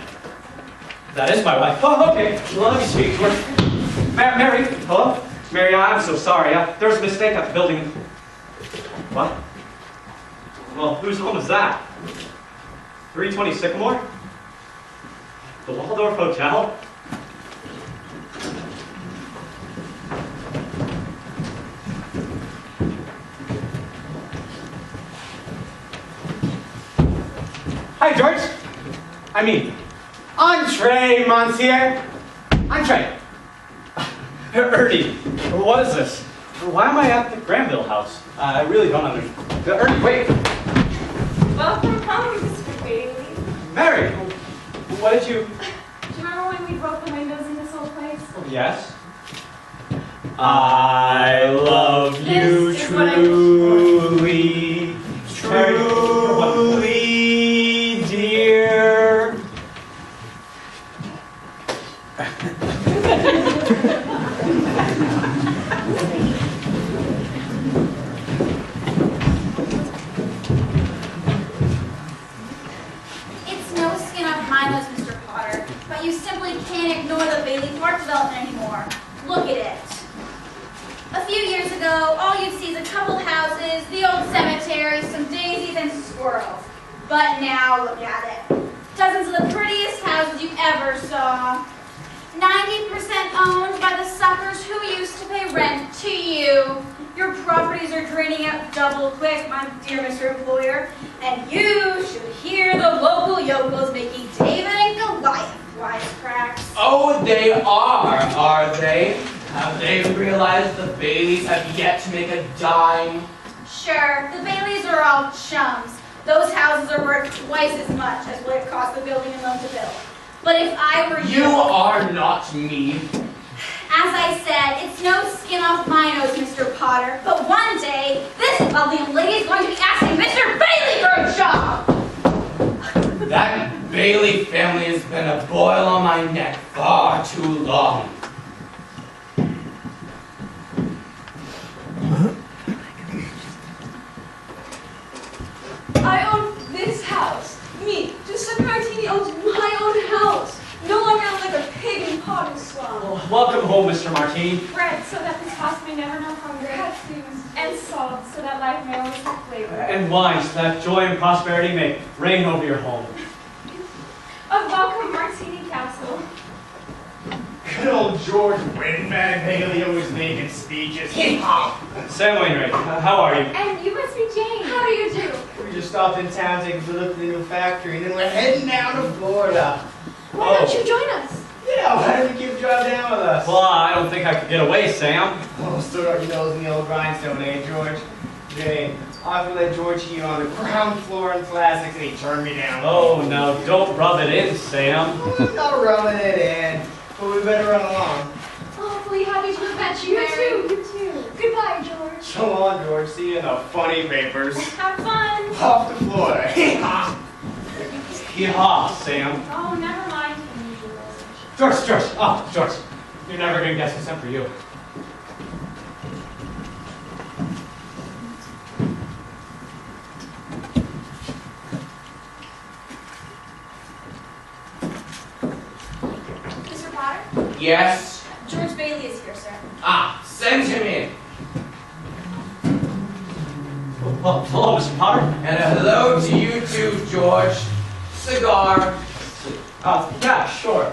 That is my wife. Oh, okay. Well, let me speak to her. Mary? Hello? Mary, I'm so sorry. There was a mistake at the building. What? Well, whose home is that? 320 Sycamore? The Waldorf Hotel? Hi, George. I mean, entree, monsieur. Entree. Ernie, what is this? Why am I at the Granville house? I really don't understand. Ernie, wait. Welcome home, Mr. Bailey. Mary, what did you... Do you remember when we broke the windows in this old place? Yes? I love you This is what I- truly, truly, dear. It's no skin off my nose, Mr. Potter, but you simply can't ignore the Bailey Park development anymore. Look at it. A few years ago, all you'd see is a couple houses, the old cemetery, some daisies, and squirrels. But now, look at it. Dozens of the prettiest houses you ever saw. 90% owned by the suckers who used to pay rent to you. Your properties are draining out double quick, my dear Mr. Employer, and you should hear the local yokels making David and Goliath wisecracks. Oh, they are they? Have they realized the Baileys have yet to make a dime? Sure, the Baileys are all chums. Those houses are worth twice as much as what it cost the building and loan to build. But if I were You are not me. As I said, it's no skin off my nose, Mr. Potter. But one day, this lovely young lady is going to be asking Mr. Bailey for a job! That Bailey family has been a boil on my neck far too long. I own this house. Me, Giuseppe Martini owns my own house. No longer I'm like a pig in potting swamp. Welcome home, Mr. Martini. Bread, so that this house may never know hunger. And salt, so that life may always have flavor. And wine, so that joy and prosperity may reign over your home. A welcome Martini Castle. Good old George Windbag Bailey always making speeches. Sam Wainwright, how are you? And you must be Jane. How do you do? We just stopped in town, taking a look at the new factory, and then we're heading down to Florida. Why don't you join us? Yeah, why don't you keep driving down with us? Well, I don't think I could get away, Sam. Oh, still got your nose in the old grindstone, eh, George? Jane, I offered to let George hear on the ground floor in classics, and he turned me down. Oh, now don't rub it in, Sam. I'm not rubbing it in, but we better run along. Awfully happy to have met you, Mary. You too. Goodbye, George. So long, George. See you in the funny papers. Have fun. Off to Florida. Hee-haw, Sam. Oh, never mind. George. Oh, George. You're never going to guess who sent for you. Mr. Potter? Yes? George Bailey is here, sir. Ah, send him in. Well, hello, Mr. Potter. And a hello to you too, George. Cigar. Yeah, sure.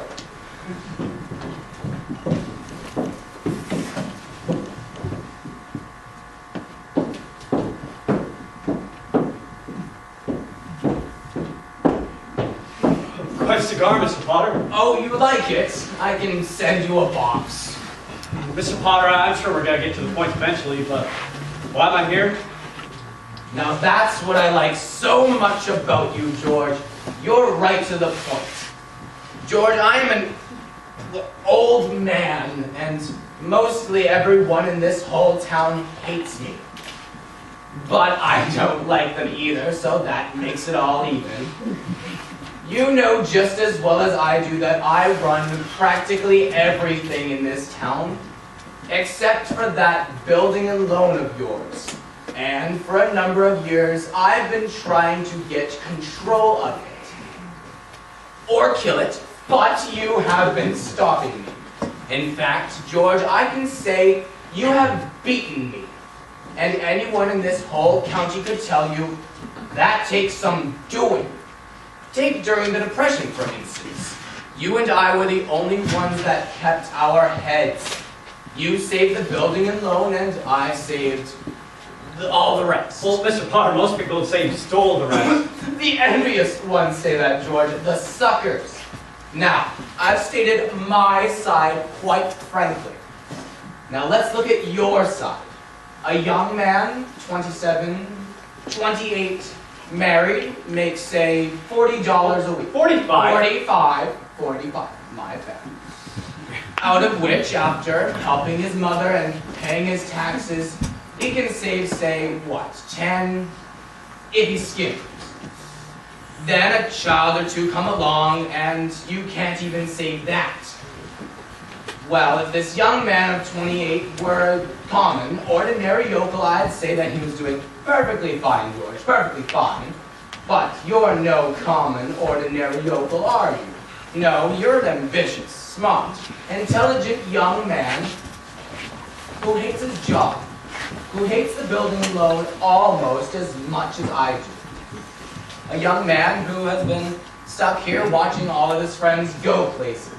Quite a cigar, Mr. Potter. Oh, you like it? I can send you a box. Mr. Potter, I'm sure we're going to get to the point eventually, but why am I here? Now that's what I like so much about you, George. You're right to the point. George, I am an old man, and mostly everyone in this whole town hates me. But I don't like them either, so that makes it all even. You know just as well as I do that I run practically everything in this town, except for that building and loan of yours. And for a number of years, I've been trying to get control of it. Or kill it, but you have been stopping me. In fact, George, I can say you have beaten me. And anyone in this whole county could tell you that takes some doing. Take during the Depression, for instance. You and I were the only ones that kept our heads. You saved the building and loan, and I saved all the rest. Well, Mr. Potter, most people would say you stole the rest. The envious ones say that, George. The suckers. Now, I've stated my side quite frankly. Now let's look at your side. A young man, 27, 28, married, makes, say, $40 a week. 45, my bad. Out of which, after helping his mother and paying his taxes, he can save, say, what, 10, if he's skimped. Then a child or two come along, and you can't even save that. Well, if this young man of 28 were a common, ordinary yokel, I'd say that he was doing perfectly fine, George, perfectly fine. But you're no common, ordinary yokel, are you? No, you're an ambitious, smart, intelligent young man who hates his job, who hates the building loan almost as much as I do. A young man who has been stuck here watching all of his friends go places,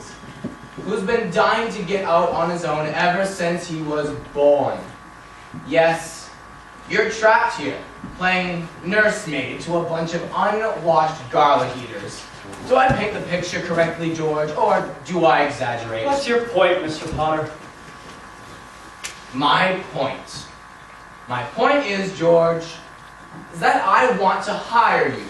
who's been dying to get out on his own ever since he was born. Yes, you're trapped here, playing nursemaid to a bunch of unwashed garlic eaters. Do I paint the picture correctly, George, or do I exaggerate? What's your point, Mr. Potter? My point. My point is, George, is that I want to hire you.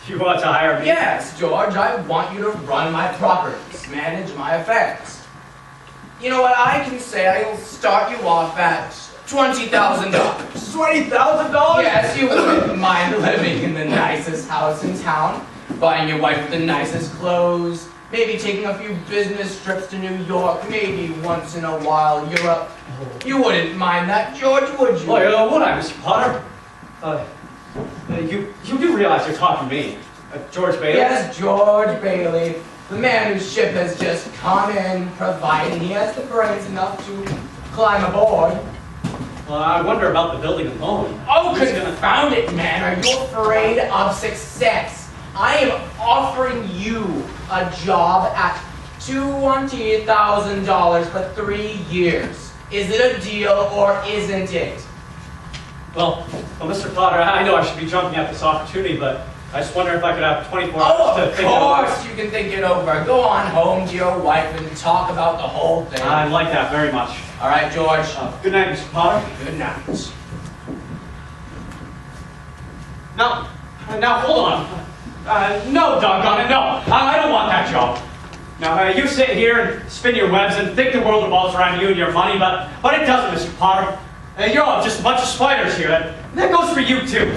You want to hire me? Yes, George, I want you to run my properties, manage my affairs. You know what, I can say I'll start you off at $20,000. $20,000? Yes, you wouldn't mind living in the nicest house in town, buying your wife the nicest clothes, maybe taking a few business trips to New York, maybe once in a while Europe. You wouldn't mind that, George, would you? Oh, would I, Mr. Potter? You do realize you're talking to me, George Bailey? Yes, George Bailey, the man whose ship has just come in, providing he has the brains enough to climb aboard. Well, I wonder about the building and loan. Oh, confound it, man. Are you afraid of success? I am offering you a job at $20,000 for 3 years. Is it a deal or isn't it? Well, Mr. Potter, I know I should be jumping at this opportunity, but I just wonder if I could have 24 hours to think it over. Of course you can think it over. Go on home to your wife and talk about the whole thing. I like that very much. All right, George. Good night, Mr. Potter. Good night. Now, hold on. No, doggone it, no. I don't want that job. Now, you sit here and spin your webs and think the world revolves around you and your money, but it doesn't, Mr. Potter. You're all just a bunch of spiders here, and that goes for you, too.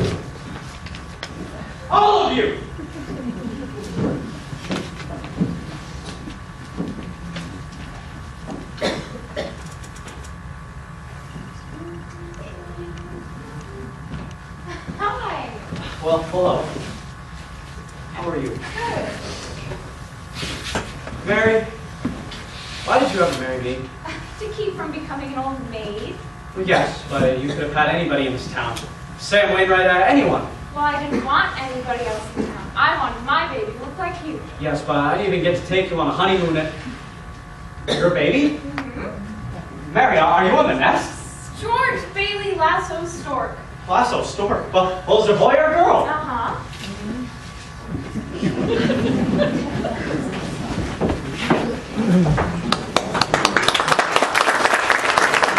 All of you. Hi. Well, hello. How are you? Good. Mary? Why did you ever marry me? To keep from becoming an old maid. Well, yes, but you could have had anybody in this town. Sam Wainwright, anyone. Well, I didn't want anybody else in town. I wanted my baby to look like you. Yes, but I didn't even get to take you on a honeymoon at... Your baby? Mm-hmm. Mary, are you on the nest? George Bailey Lasso Stork. Lasso Stork. Well, is it a boy or a girl? Uh-huh.